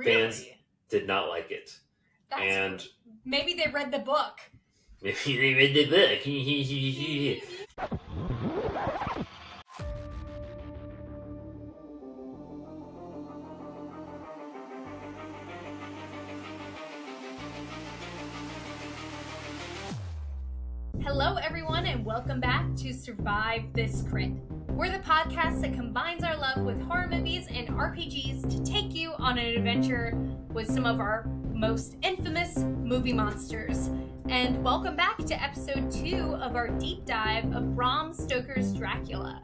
fans did not like it. And maybe they read the book. Maybe they read the book. Hello, everyone, and welcome back to Survive This Crit. We're the podcast that combines our love with horror movies and RPGs to take you on an adventure with some of our most infamous movie monsters. And welcome back to episode 2 of our deep dive of Bram Stoker's Dracula.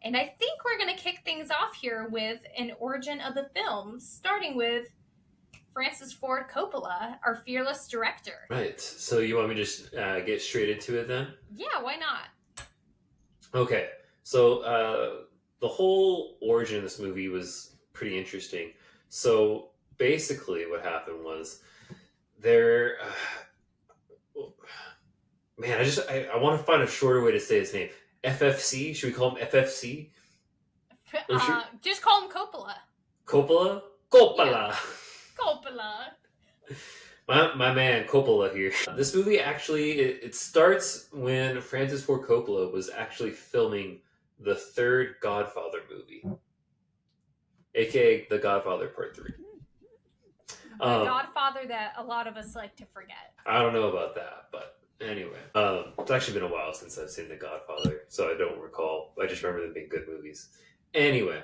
And I think we're going to kick things off here with an origin of the film, starting with Francis Ford Coppola, our fearless director. Right. So you want me to just get straight into it then? Yeah, why not? Okay. So the whole origin of this movie was pretty interesting. So basically what happened was there... man, I want to find a shorter way to say his name. FFC? Should we call him FFC? Just call him Coppola. Coppola? Coppola! Yeah. Coppola. My man Coppola here. This movie actually, it starts when Francis Ford Coppola was actually filming the third Godfather movie. AKA The Godfather Part 3. The Godfather that a lot of us like to forget. I don't know about that, but anyway. It's actually been a while since I've seen The Godfather, so I don't recall. I just remember them being good movies. Anyway.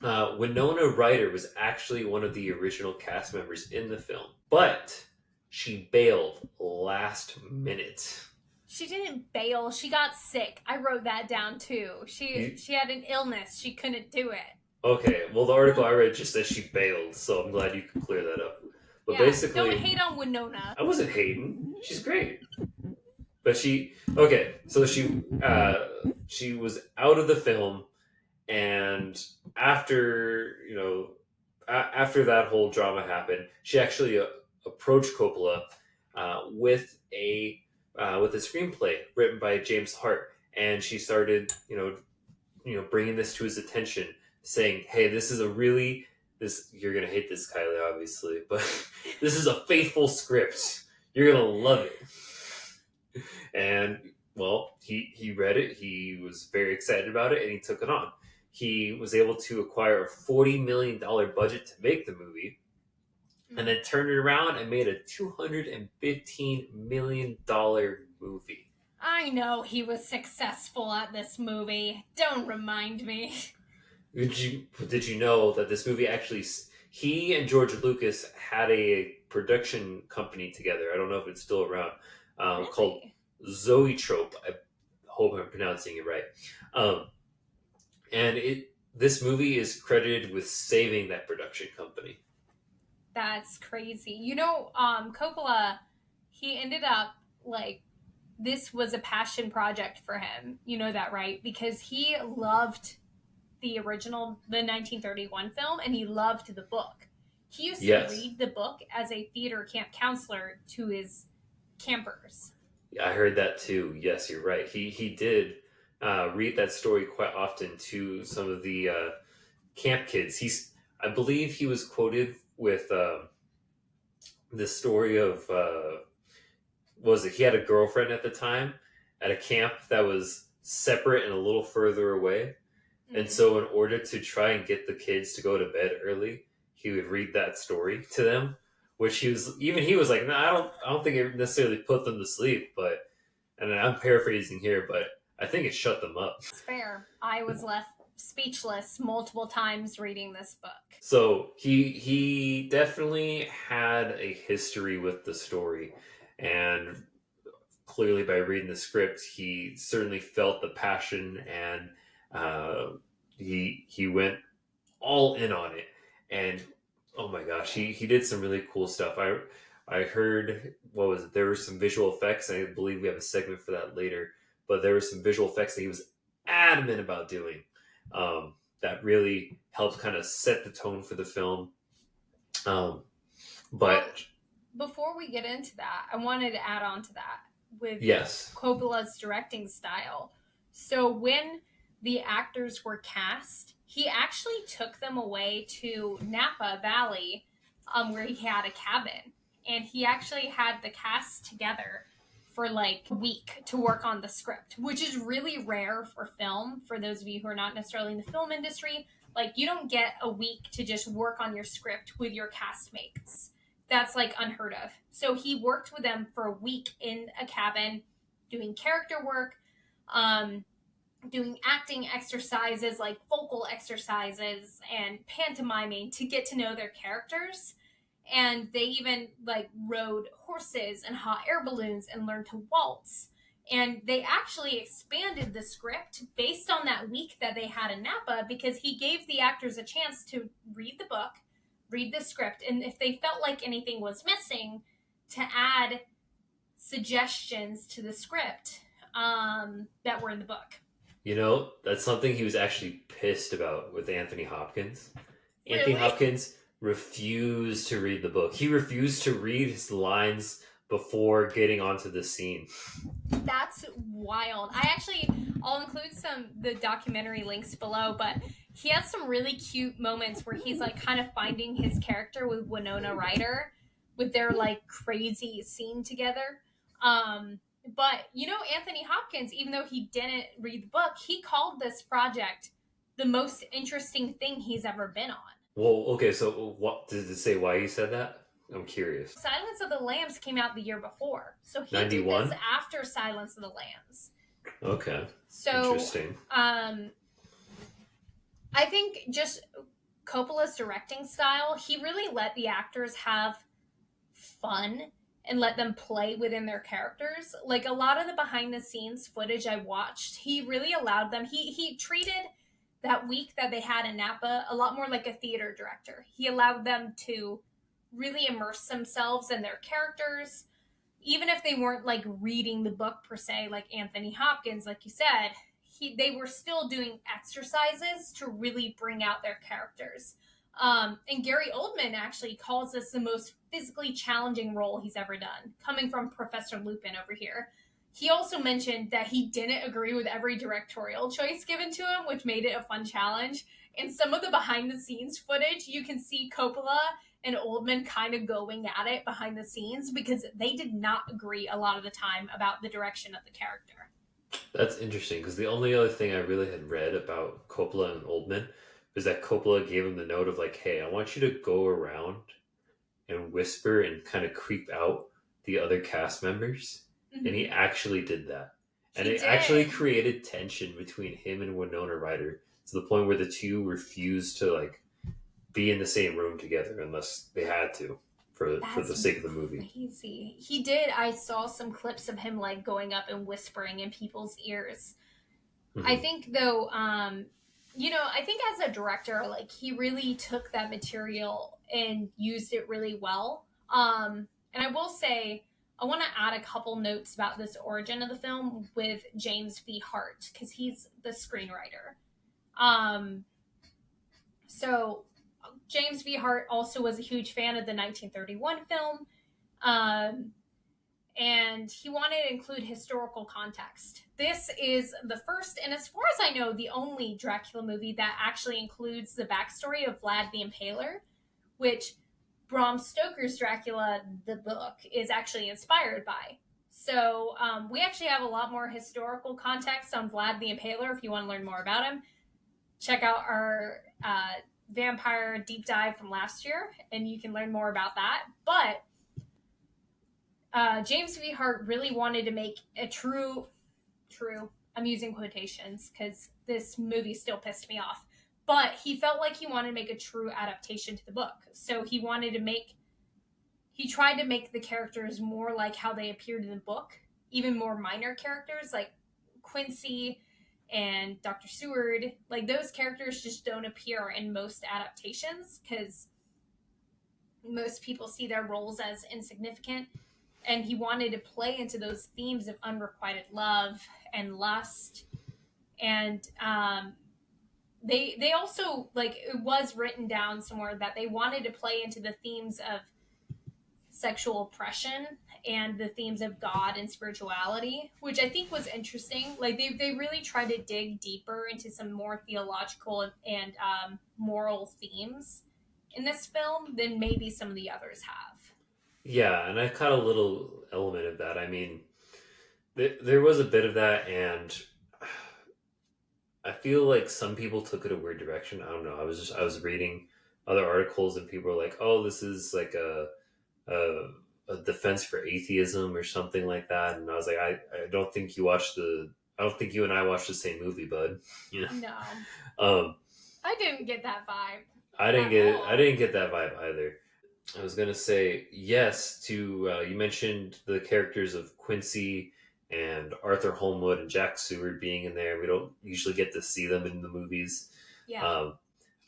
Winona Ryder was actually one of the original cast members in the film, but she bailed last minute. She didn't bail. She got sick. I wrote that down too. She had an illness. She couldn't do it. Okay, well the article I read just says she bailed, so I'm glad you could clear that up. But yeah, basically, don't hate on Winona. I wasn't hating. She's great. But she was out of the film. And after that whole drama happened, she actually approached Coppola with a screenplay written by James Hart, and she started bringing this to his attention, saying, "Hey, you're gonna hate this, Kylie, obviously, but this is a faithful script. You're gonna love it." And well, he read it. He was very excited about it, and he took it on. He was able to acquire a $40 million budget to make the movie, and then turned it around and made a $215 million movie. I know he was successful at this movie. Don't remind me. Did you know that this movie actually... He and George Lucas had a production company together. I don't know if it's still around. Really? Called Zoetrope. I hope I'm pronouncing it right. And this movie is credited with saving that production company. That's crazy. Coppola, he ended up, this was a passion project for him. You know that, right? Because he loved the 1931 film, and he loved the book. He used to read the book as a theater camp counselor to his campers. Yeah, I heard that too. Yes, you're right. He did read that story quite often to some of the camp kids. I believe he was quoted with the story of he had a girlfriend at the time at a camp that was separate and a little further away, and so in order to try and get the kids to go to bed early, he would read that story to them, which he was like, no, I don't think it necessarily put them to sleep, but, and I'm paraphrasing here, but I think it shut them up. It's fair. I was left speechless multiple times reading this book. So he definitely had a history with the story, and clearly by reading the script, he certainly felt the passion, and he went all in on it. And oh my gosh, he did some really cool stuff. I heard, there were some visual effects, and I believe we have a segment for that later. But there were some visual effects that he was adamant about doing that really helped kind of set the tone for the film. But before we get into that, I wanted to add on to that with yes, Coppola's directing style. So when the actors were cast, he actually took them away to Napa Valley, where he had a cabin. And he actually had the cast together for like a week to work on the script, which is really rare for film. For those of you who are not necessarily in the film industry, like you don't get a week to just work on your script with your castmates. That's like unheard of. So he worked with them for a week in a cabin, doing character work, um, doing acting exercises like vocal exercises and pantomiming to get to know their characters. And they even like rode horses and hot air balloons and learned to waltz. And they actually expanded the script based on that week that they had in Napa, because he gave the actors a chance to read the book, read the script, and if they felt like anything was missing, to add suggestions to the script that were in the book. You know, that's something he was actually pissed about with Anthony Hopkins. Anthony Really? Hopkins refused to read the book. He refused to read his lines before getting onto the scene. That's wild. I'll include the documentary links below, but he has some really cute moments where he's like kind of finding his character with Winona Ryder, with their like crazy scene together. But you know, Anthony Hopkins, even though he didn't read the book, he called this project the most interesting thing he's ever been on. Well, okay, so what did it say why he said that? I'm curious. Silence of the Lambs came out the year before, so he 91? did this after Silence of the Lambs. Okay. So interesting. I think just Coppola's directing style, he really let the actors have fun and let them play within their characters. Like a lot of the behind the scenes footage I watched, he really allowed them. He treated that week that they had in Napa a lot more like a theater director. He allowed them to really immerse themselves in their characters, even if they weren't like reading the book per se, like Anthony Hopkins, like you said. They were still doing exercises to really bring out their characters. And Gary Oldman actually calls this the most physically challenging role he's ever done, coming from Professor Lupin over here. He also mentioned that he didn't agree with every directorial choice given to him, which made it a fun challenge. In some of the behind the scenes footage, you can see Coppola and Oldman kind of going at it behind the scenes because they did not agree a lot of the time about the direction of the character. That's interesting because the only other thing I really had read about Coppola and Oldman was that Coppola gave him the note of like, hey, I want you to go around and whisper and kind of creep out the other cast members. Mm-hmm. And he actually did that. And it actually created tension between him and Winona Ryder to the point where the two refused to like be in the same room together unless they had to for the sake of the movie. Crazy. He did. I saw some clips of him like going up and whispering in people's ears. Mm-hmm. I think though, I think as a director, like he really took that material and used it really well. And I will say, I want to add a couple notes about this origin of the film with James V. Hart, because he's the screenwriter. So James V. Hart also was a huge fan of the 1931 film. And he wanted to include historical context. This is the first, and as far as I know, the only Dracula movie that actually includes the backstory of Vlad the Impaler, which Bram Stoker's Dracula, the book, is actually inspired by. So we actually have a lot more historical context on Vlad the Impaler. If you want to learn more about him, check out our vampire deep dive from last year, and you can learn more about that. But James V. Hart really wanted to make a true, I'm using quotations because this movie still pissed me off, but he felt like he wanted to make a true adaptation to the book. So he tried to make the characters more like how they appeared in the book, even more minor characters like Quincy and Dr. Seward. Like those characters just don't appear in most adaptations because most people see their roles as insignificant. And he wanted to play into those themes of unrequited love and lust. And they also, like, it was written down somewhere that they wanted to play into the themes of sexual oppression and the themes of God and spirituality, which I think was interesting. Like they really tried to dig deeper into some more theological and moral themes in this film than maybe some of the others have. Yeah, and I caught a little element of that. I mean, there was a bit of that, and I feel like some people took it a weird direction. I don't know. I was reading other articles, and people were like, "Oh, this is like a, a defense for atheism or something like that." And I was like, I don't think you watched the. I don't think you and I watched the same movie, bud. You know. No, Um, I didn't get that vibe. I didn't At get it. all. I didn't get that vibe either. I was gonna say yes to you mentioned the characters of Quincy and Arthur Holmwood and Jack Seward being in there. We don't usually get to see them in the movies. Yeah.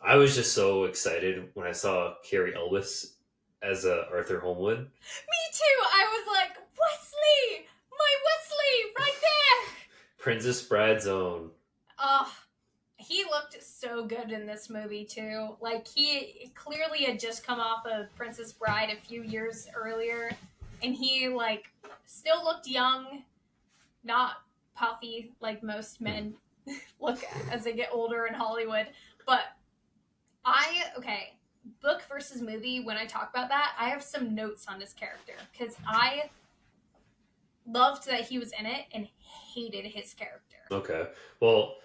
I was just so excited when I saw Carrie Elwes as Arthur Holmwood. Me too. I was like, Wesley, my Wesley, right there. Princess Bride's own. Oh, he looked so good in this movie too. Like he clearly had just come off of Princess Bride a few years earlier, and he like still looked young, not puffy like most men look as they get older in Hollywood. But book versus movie. When I talk about that, I have some notes on this character because I loved that he was in it and hated his character. Okay. Well,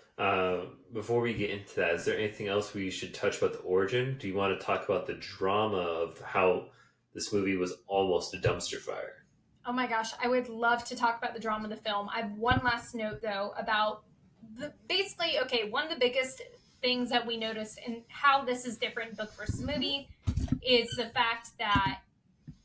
before we get into that, is there anything else we should touch about the origin? Do you want to talk about the drama of how this movie was almost a dumpster fire? Oh my gosh, I would love to talk about the drama of the film. I have one last note though about one of the biggest things that we notice in how this is different book versus movie is the fact that,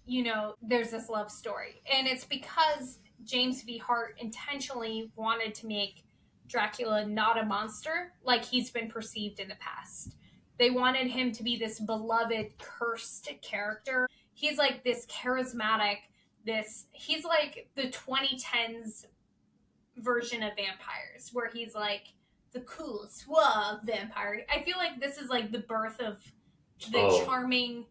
you know, there's this love story. And it's because James V. Hart intentionally wanted to make Dracula not a monster like he's been perceived in the past. They wanted him to be this beloved, cursed character. He's like this charismatic, he's like the 2010s version of vampires, where he's like the cool, suave vampire. I feel like this is like the birth of the charming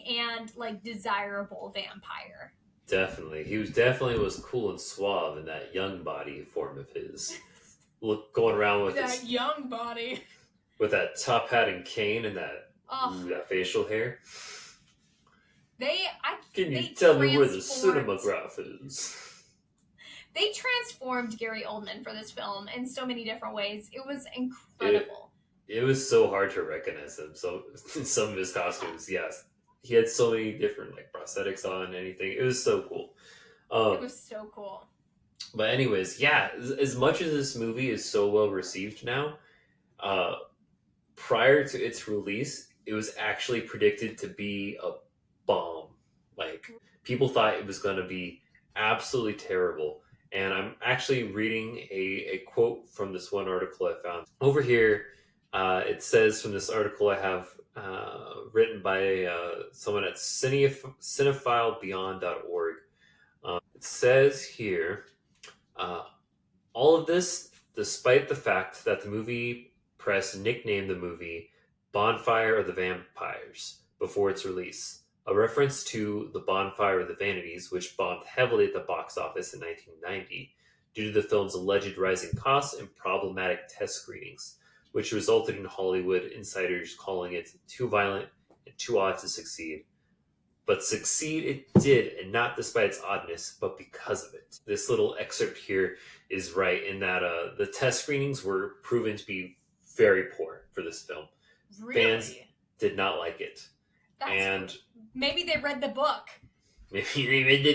and like desirable vampire. Definitely. He was cool and suave in that young body form of his. Look, going around with that young body. With that top hat and cane and that facial hair. Can you tell me where the cinematograph is? They transformed Gary Oldman for this film in so many different ways. It was incredible. It was so hard to recognize him. So in some of his costumes, yes. He had so many different like prosthetics on and anything. It was so cool. It was so cool. But anyways, yeah, as much as this movie is so well received now, prior to its release, it was actually predicted to be a bomb. Like, people thought it was going to be absolutely terrible. And I'm actually reading a quote from this one article I found. Over here, it says from this article I have written by someone at cinephilebeyond.org. It says here, all of this despite the fact that the movie press nicknamed the movie Bonfire of the Vampires before its release, a reference to the Bonfire of the Vanities, which bombed heavily at the box office in 1990 due to the film's alleged rising costs and problematic test screenings, which resulted in Hollywood insiders calling it too violent and too odd to succeed. But succeed it did, and not despite its oddness, but because of it. This little excerpt here is right in that the test screenings were proven to be very poor for this film. Really? Fans did not like it. Maybe they read the book. Maybe they read the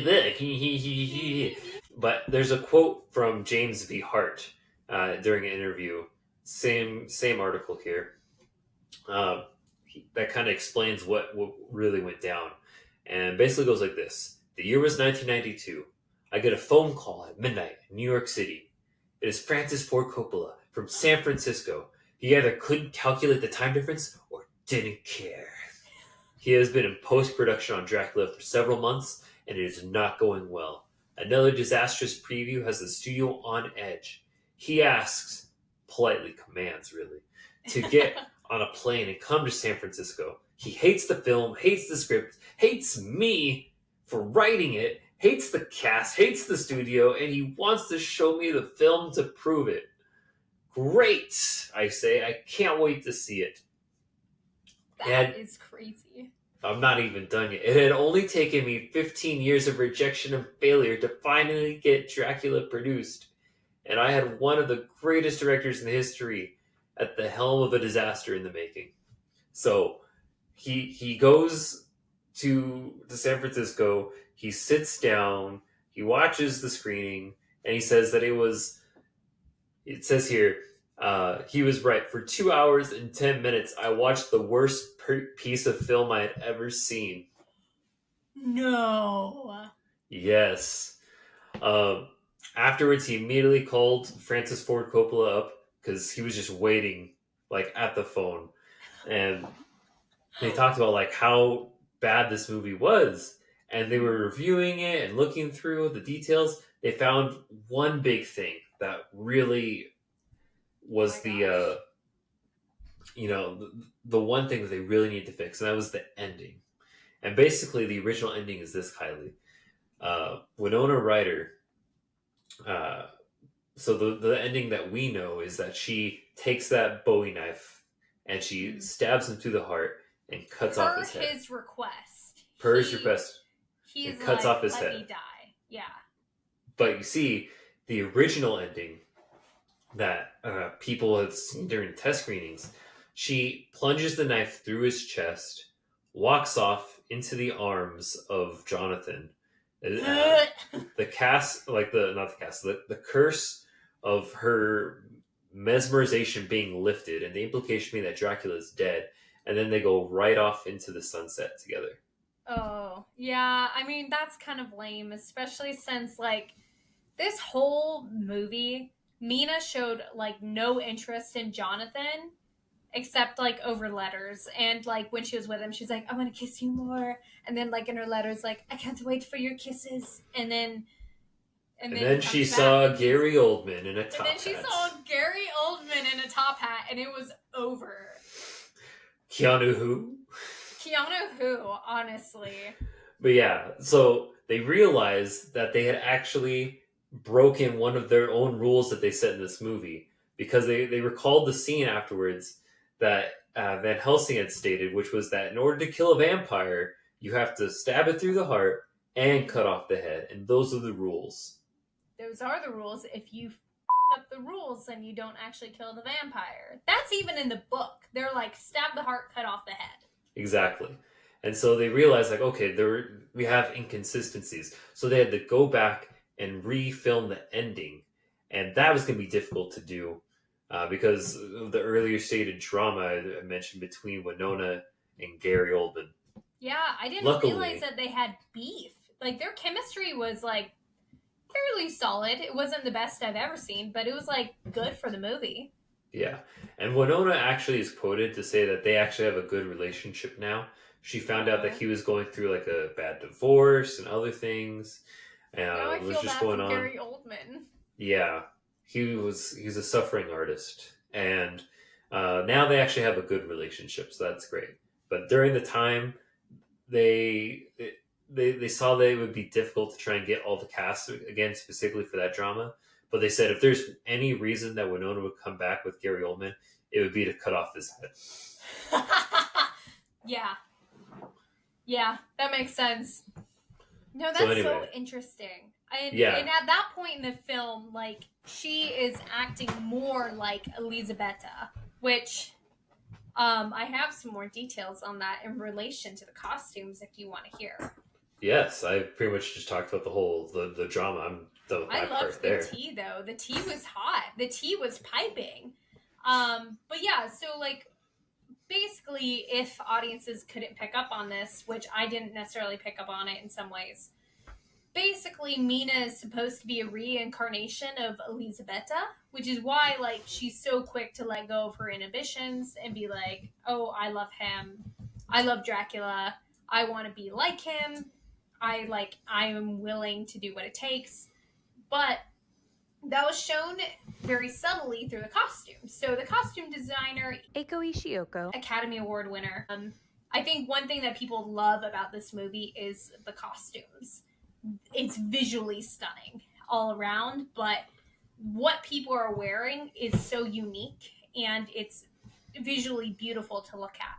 book. But there's a quote from James V. Hart during an interview. Same article here. That kind of explains what really went down. And basically goes like this. The year was 1992. I get a phone call at midnight in New York City. It is Francis Ford Coppola from San Francisco. He either couldn't calculate the time difference or didn't care. He has been in post-production on Dracula for several months, and it is not going well. Another disastrous preview has the studio on edge. He asks, politely commands really, to get on a plane and come to San Francisco. He hates the film, hates the script, hates me for writing it, hates the cast, hates the studio, and he wants to show me the film to prove it. Great, I say. I can't wait to see it. That is crazy. I'm not even done yet. It had only taken me 15 years of rejection and failure to finally get Dracula produced. And I had one of the greatest directors in history at the helm of a disaster in the making. So he goes to San Francisco, he sits down, he watches the screening, and he says that it says here, he was right. For 2 hours and 10 minutes, I watched the worst piece of film I had ever seen. No. Yes. Afterwards, he immediately called Francis Ford Coppola up because he was just waiting, like, at the phone. And they talked about, like, how bad this movie was. And they were reviewing it and looking through the details. They found one big thing that really was the one thing that they really need to fix, and that was the ending. And basically, the original ending is this, Kylie. Winona Ryder. So the ending that we know is that she takes that Bowie knife and she stabs him through the heart and cuts off his head. His request. Per his request. He's and cuts off his let head. me die. Yeah. But you see, the original ending that people have seen during test screenings, she plunges the knife through his chest, walks off into the arms of Jonathan. The curse of her mesmerization being lifted, and the implication being that Dracula is dead, and then they go right off into the sunset together. Oh, yeah. I mean, that's kind of lame, especially since, like, this whole movie, Mina showed, like, no interest in Jonathan, except, like, over letters. And, like, when she was with him, she's like, I want to kiss you more. And then, like, in her letters, like, I can't wait for your kisses. And then she saw Gary Oldman in a top hat. And then she saw Gary Oldman in a top hat, and it was over. Keanu who, honestly. But yeah, so they realized that they had actually broken one of their own rules that they set in this movie, because they recalled the scene afterwards that Van Helsing had stated, which was that in order to kill a vampire, you have to stab it through the heart and cut off the head. And those are the rules. Those are the rules. If you up the rules, then you don't actually kill the vampire. That's even in the book. They're like, stab the heart, cut off the head. Exactly. And so they realized, like, okay, we have inconsistencies. So they had to go back and refilm the ending. And that was going to be difficult to do because of the earlier stated drama I mentioned between Winona and Gary Oldman. Yeah, I didn't realize that they had beef. Like, their chemistry was, like, fairly solid. It wasn't the best I've ever seen, but it was, like, good for the movie. Yeah. And Winona actually is quoted to say that they actually have a good relationship now. She found out that he was going through, like, a bad divorce and other things. Now I feel bad for Gary Oldman. Yeah. He's a suffering artist. And now they actually have a good relationship, so that's great. But during the time, they saw that it would be difficult to try and get all the cast again, specifically for that drama. But they said if there's any reason that Winona would come back with Gary Oldman, it would be to cut off his head. Yeah. Yeah, that makes sense. No, that's so interesting. And at that point in the film, like, she is acting more like Elisabetta, which I have some more details on that in relation to the costumes if you want to hear. Yes, I pretty much just talked about the drama. I'm done with my part there. I loved the tea, though. The tea was hot. The tea was piping. But yeah, so, like, basically, if audiences couldn't pick up on this, which I didn't necessarily pick up on it in some ways, basically, Mina is supposed to be a reincarnation of Elisabetta, which is why, like, she's so quick to let go of her inhibitions and be like, oh, I love him. I love Dracula. I want to be like him. I am willing to do what it takes. But that was shown very subtly through the costumes. So the costume designer, Eiko Ishioko, Academy Award winner, I think one thing that people love about this movie is the costumes. It's visually stunning all around, but what people are wearing is so unique and it's visually beautiful to look at.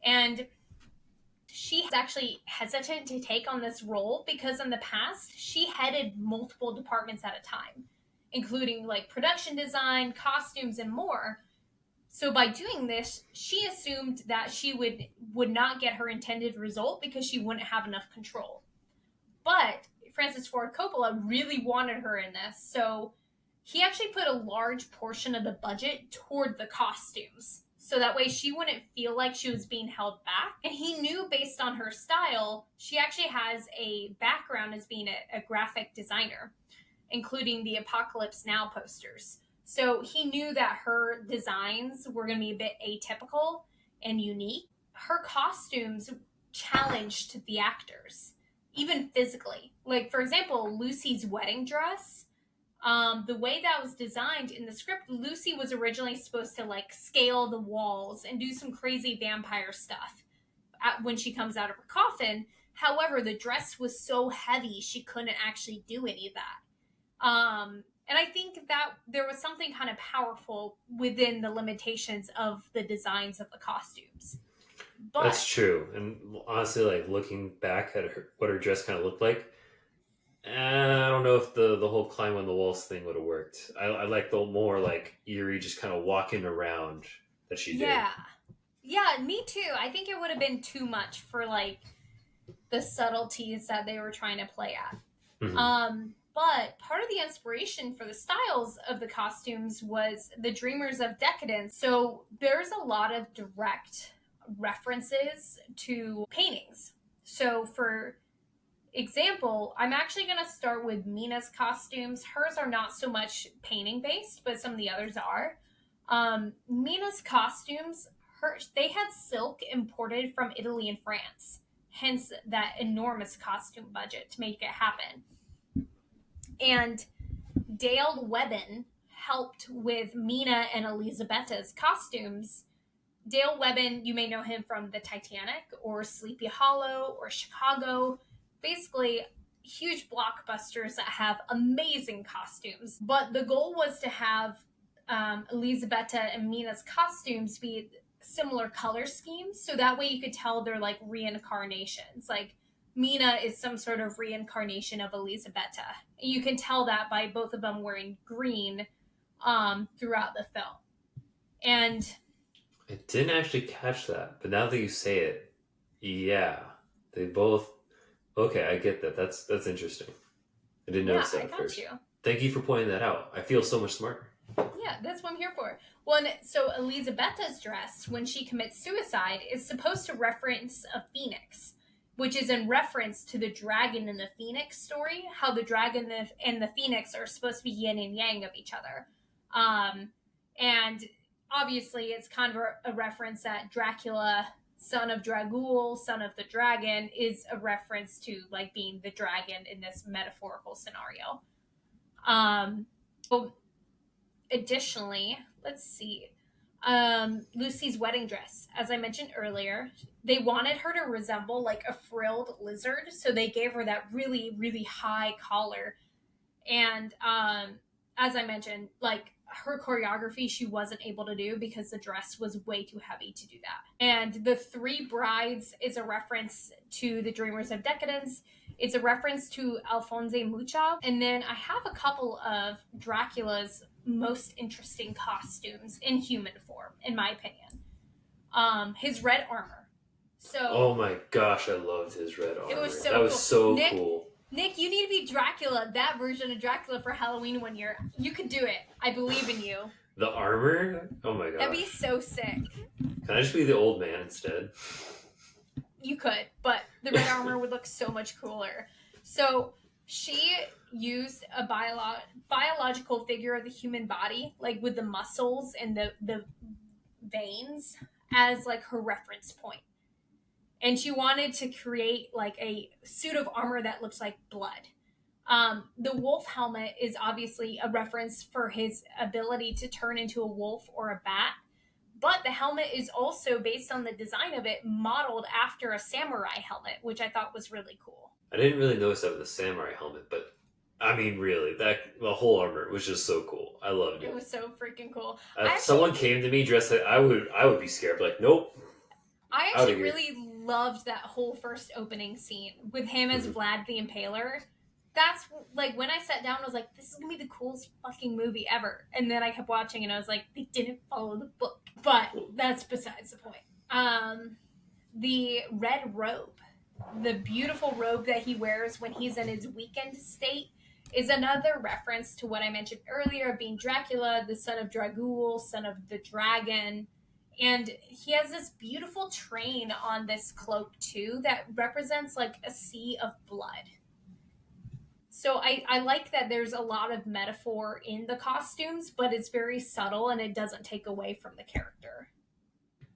And she was actually hesitant to take on this role because in the past she headed multiple departments at a time, including like production design, costumes, and more. So by doing this, she assumed that she would not get her intended result because she wouldn't have enough control. But Francis Ford Coppola really wanted her in this, so he actually put a large portion of the budget toward the costumes. So that way she wouldn't feel like she was being held back. And he knew based on her style, she actually has a background as being a graphic designer, including the Apocalypse Now posters. So he knew that her designs were going to be a bit atypical and unique. Her costumes challenged the actors, even physically. Like, for example, Lucy's wedding dress. The way that was designed in the script, Lucy was originally supposed to like scale the walls and do some crazy vampire stuff when she comes out of her coffin. However, the dress was so heavy she couldn't actually do any of that. And I think that there was something kind of powerful within the limitations of the designs of the costumes. But That's true. And honestly, like looking back at what her dress kind of looked like, I don't know if the whole climb on the walls thing would have worked. I like the more like eerie, just kind of walking around that she did. Yeah, me too. I think it would have been too much for like the subtleties that they were trying to play at. Mhm. But part of the inspiration for the styles of the costumes was the Dreamers of Decadence. So there's a lot of direct references to paintings. So for example, I'm actually going to start with Mina's costumes. Hers are not so much painting based, but some of the others are. Mina's costumes, they had silk imported from Italy and France, hence that enormous costume budget to make it happen. And Dale Webben helped with Mina and Elisabetta's costumes. Dale Webben, you may know him from The Titanic or Sleepy Hollow or Chicago. Basically, huge blockbusters that have amazing costumes. But the goal was to have Elisabetta and Mina's costumes be similar color schemes, so that way you could tell they're like reincarnations. Like Mina is some sort of reincarnation of Elisabetta. You can tell that by both of them wearing green throughout the film. And I didn't actually catch that, but now that you say it, yeah, they both. Okay, I get that. That's interesting. I didn't notice that I at got first. you. Thank you for pointing that out. I feel so much smarter. Yeah, that's what I'm here for. Well, so Elisabetta's dress, when she commits suicide, is supposed to reference a phoenix, which is in reference to the dragon in the phoenix story, how the dragon and the phoenix are supposed to be yin and yang of each other. And obviously, it's kind of a reference that Dracula, son of Dragul, son of the dragon, is a reference to like being the dragon in this metaphorical scenario. So additionally, let's see. Lucy's wedding dress, as I mentioned earlier, they wanted her to resemble like a frilled lizard, so they gave her that really, really high collar. And as I mentioned, like her choreography, she wasn't able to do because the dress was way too heavy to do that. And the Three Brides is a reference to the Dreamers of Decadence. It's a reference to Alphonse Mucha. And then I have a couple of Dracula's most interesting costumes in human form, in my opinion. His red armor. So Oh my gosh, I loved his red armor. it was so that was cool. so cool. Nick, you need to be Dracula, that version of Dracula for Halloween one year. You can do it. I believe in you. The armor? Oh my gosh. That'd be so sick. Can I just be the old man instead? You could, but the red armor would look so much cooler. So she used a biological figure of the human body, like with the muscles and the veins, as like her reference point. And she wanted to create like a suit of armor that looks like blood. The wolf helmet is obviously a reference for his ability to turn into a wolf or a bat. But the helmet is also, based on the design of it, modeled after a samurai helmet, which I thought was really cool. I didn't really notice that with the samurai helmet, but I mean, really, that the whole armor was just so cool. I loved it. It was so freaking cool. If someone came to me dressed like, I would be scared. Like, nope. I actually really loved that whole first opening scene with him as Vlad the Impaler. That's like, when I sat down, I was like, this is gonna be the coolest fucking movie ever. And then I kept watching and I was like, they didn't follow the book. But that's besides the point. The red robe, the beautiful robe that he wears when he's in his weakened state, is another reference to what I mentioned earlier of being Dracula, the son of Dragul, son of the dragon. And he has this beautiful train on this cloak too that represents like a sea of blood. So I like that there's a lot of metaphor in the costumes, but it's very subtle and it doesn't take away from the character.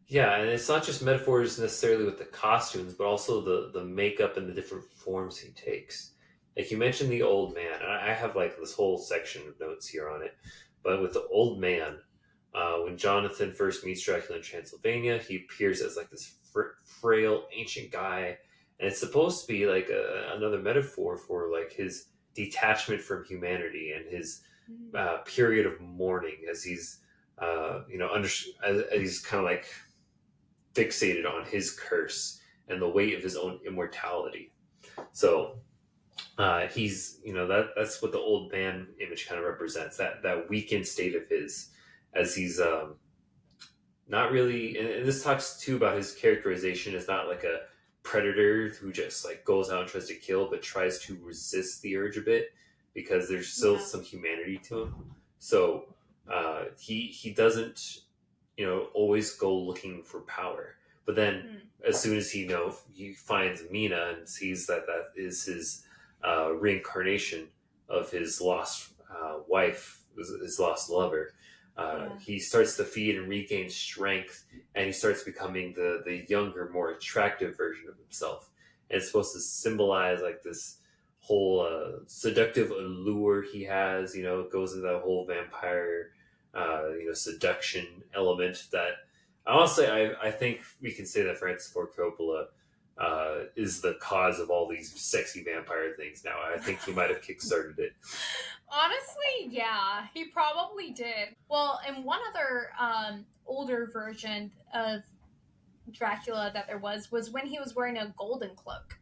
Yeah, and it's not just metaphors necessarily with the costumes, but also the makeup and the different forms he takes. Like you mentioned the old man, and I have like this whole section of notes here on it. But with the old man, when Jonathan first meets Dracula in Transylvania, he appears as like this frail, ancient guy, and it's supposed to be like another metaphor for like his detachment from humanity and his period of mourning as he's as he's kind of like fixated on his curse and the weight of his own immortality. So he's that's what the old man image kind of represents, that weakened state of his, as he's not really, and this talks too about his characterization as not like a predator who just like goes out and tries to kill, but tries to resist the urge a bit because there's still some humanity to him. So he doesn't always go looking for power, but then as soon as he finds Mina and sees that is his reincarnation of his lost wife, his lost lover, he starts to feed and regain strength, and he starts becoming the younger, more attractive version of himself. And it's supposed to symbolize like this whole seductive allure he has. It goes into that whole vampire seduction element that honestly I think we can say that Francis Ford Coppola is the cause of all these sexy vampire things now. I think he might have kickstarted it. Honestly, yeah, he probably did. Well, and one other older version of Dracula that there was when he was wearing a golden cloak.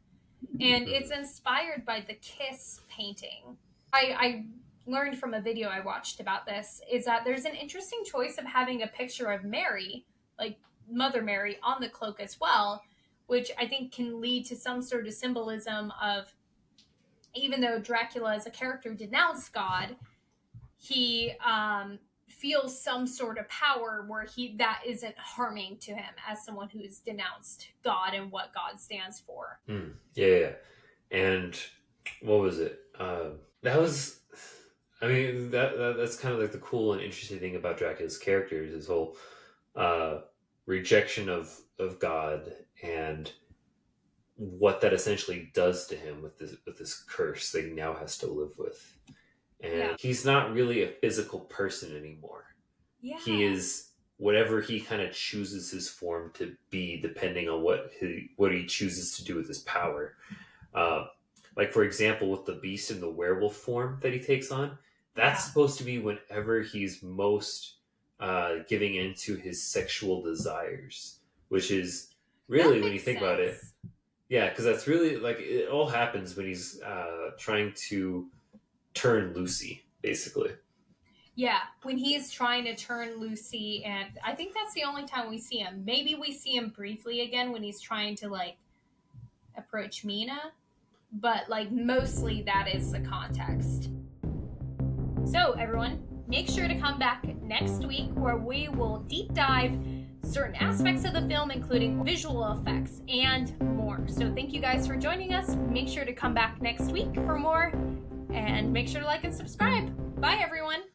And it's inspired by the Kiss painting. I learned from a video I watched about this, is that there's an interesting choice of having a picture of Mary, like Mother Mary, on the cloak as well, which I think can lead to some sort of symbolism of, even though Dracula as a character denounced God, he feels some sort of power where that isn't harming to him as someone who's denounced God and what God stands for. Yeah. And what was it? That's kind of like the cool and interesting thing about Dracula's character, is his whole rejection of God and what that essentially does to him with this curse that he now has to live with. And he's not really a physical person anymore. Yeah. He is whatever he kind of chooses his form to be, depending on what he chooses to do with his power. Like for example, with the beast in the werewolf form that he takes on, that's supposed to be whenever he's most giving into his sexual desires, which is really, when you think about it, because that's really like, it all happens when he's trying to turn Lucy, basically. Yeah, when he's trying to turn Lucy, and I think that's the only time we see him. Maybe we see him briefly again when he's trying to like approach Mina, but like mostly that is the context. So everyone, make sure to come back next week where we will deep dive certain aspects of the film, including visual effects and more. So thank you guys for joining us. Make sure to come back next week for more, and make sure to like and subscribe. Bye everyone.